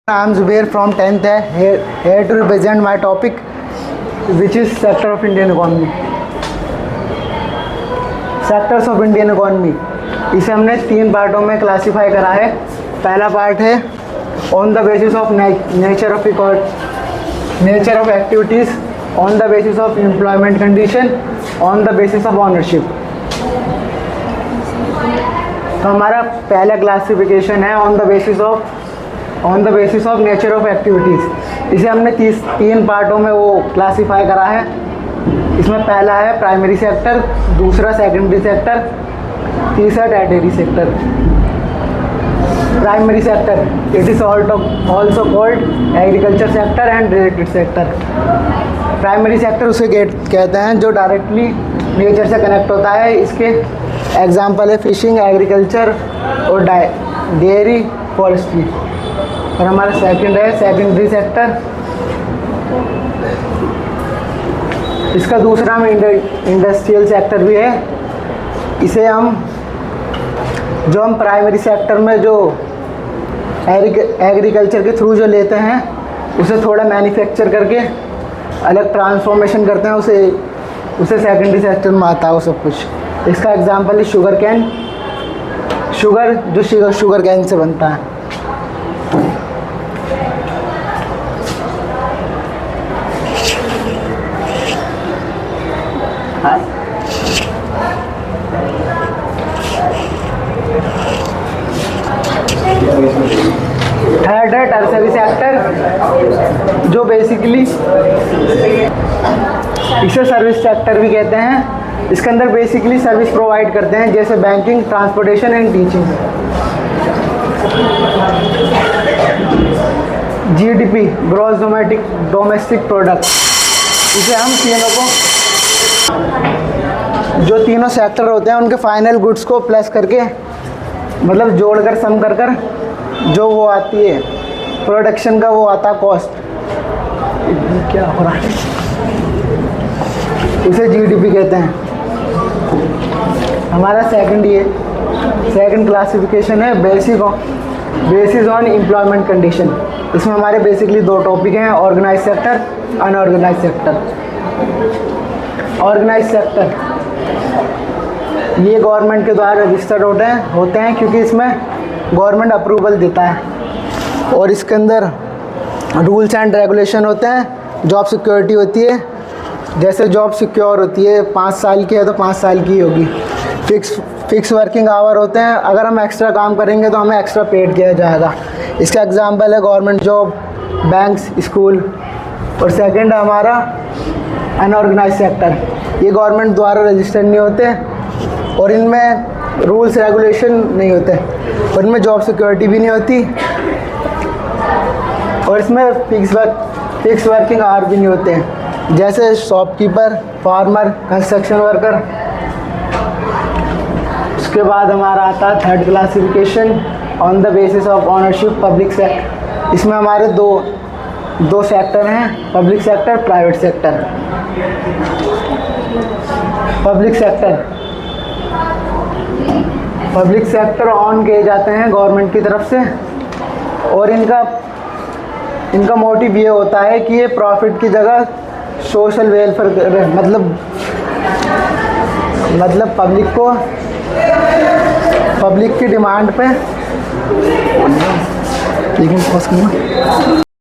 I am Zubair from 10th here to represent my topic which is sector of Indian economy. Sectors of Indian economy इसे हमने 3 पार्टों में classify करा है। पहला part है on the basis of nature of activities, on the basis of employment condition, on the basis of ownership. तो हमारा पहला क्लासिफिकेशन है on the basis of nature of activities. इसे हमने 3 पार्टों में वो क्लासीफाई करा है। इसमें पहला है प्राइमरी सेक्टर, दूसरा सेकेंडरी सेक्टर, तीसरा tertiary sector. Primary sector it is also called agriculture sector and related sector. Primary sector उसे कहते हैं जो डायरेक्टली नेचर से कनेक्ट होता है। इसके एग्जाम्पल है फिशिंग, एग्रीकल्चर और डेयरी, फॉरेस्ट्री। और हमारा सेकंड है सेकेंडरी सेक्टर। इसका दूसरा में इंडस्ट्रियल सेक्टर भी है। इसे हम प्राइमरी सेक्टर में जो एग्रीकल्चर के थ्रू जो लेते हैं उसे थोड़ा मैन्युफैक्चर करके अलग ट्रांसफॉर्मेशन करते हैं, उसे सेकेंडरी सेक्टर में आता है वो सब कुछ। इसका एग्जांपल है शुगर कैन, जो शुगर कैन से बनता है। थर्ड है टर्शरी सेक्टर, जो बेसिकली इसे सर्विस सेक्टर भी कहते हैं। इसके अंदर बेसिकली सर्विस प्रोवाइड करते हैं जैसे banking, transportation and teaching. GDP gross domestic product, इसे हम तीनों को जो तीनों सेक्टर होते हैं उनके फाइनल गुड्स को प्लस करके मतलब जोड़कर सम कर जो वो आती है प्रोडक्शन का वो आता कॉस्ट, क्या हो रहा है, उसे जीडीपी कहते हैं। हमारा सेकंड क्लासिफिकेशन है बेसिस ऑन एम्प्लॉयमेंट कंडीशन। इसमें हमारे बेसिकली 2 टॉपिक हैं, organise sector, unorganise sector. Organise sector ये गवर्नमेंट के द्वारा रजिस्टर्ड होते हैं क्योंकि इसमें गवर्नमेंट अप्रूवल देता है और इसके अंदर रूल्स एंड रेगुलेशन होते हैं। जॉब सिक्योरिटी होती है, जैसे जॉब सिक्योर होती है 5 साल की है तो 5 साल की होगी। फिक्स वर्किंग आवर होते हैं, अगर हम एक्स्ट्रा काम करेंगे तो हमें एक्स्ट्रा पेड किया जाएगा। इसका एग्जांपल है गवर्नमेंट जॉब, बैंक्स, स्कूल। और सेकंड है हमारा अनऑर्गेनाइज सेक्टर। ये गवर्नमेंट द्वारा रजिस्टर्ड नहीं होते और इनमें रूल्स रेगुलेशन नहीं होते और इनमें जॉब सिक्योरिटी भी नहीं होती और इसमें फिक्स वर्किंग आवर भी नहीं होते हैं, जैसे शॉपकीपर, फार्मर, कंस्ट्रक्शन वर्कर। उसके बाद हमारा आता है third classification on the basis of ownership, public sector. इसमें हमारे दो सेक्टर हैं, public sector, private sector. Public sector on किए जाते हैं गवर्नमेंट की तरफ से और इनका मोटिव ये होता है कि ये प्रॉफिट की जगह सोशल वेलफेयर मतलब पब्लिक की डिमांड पे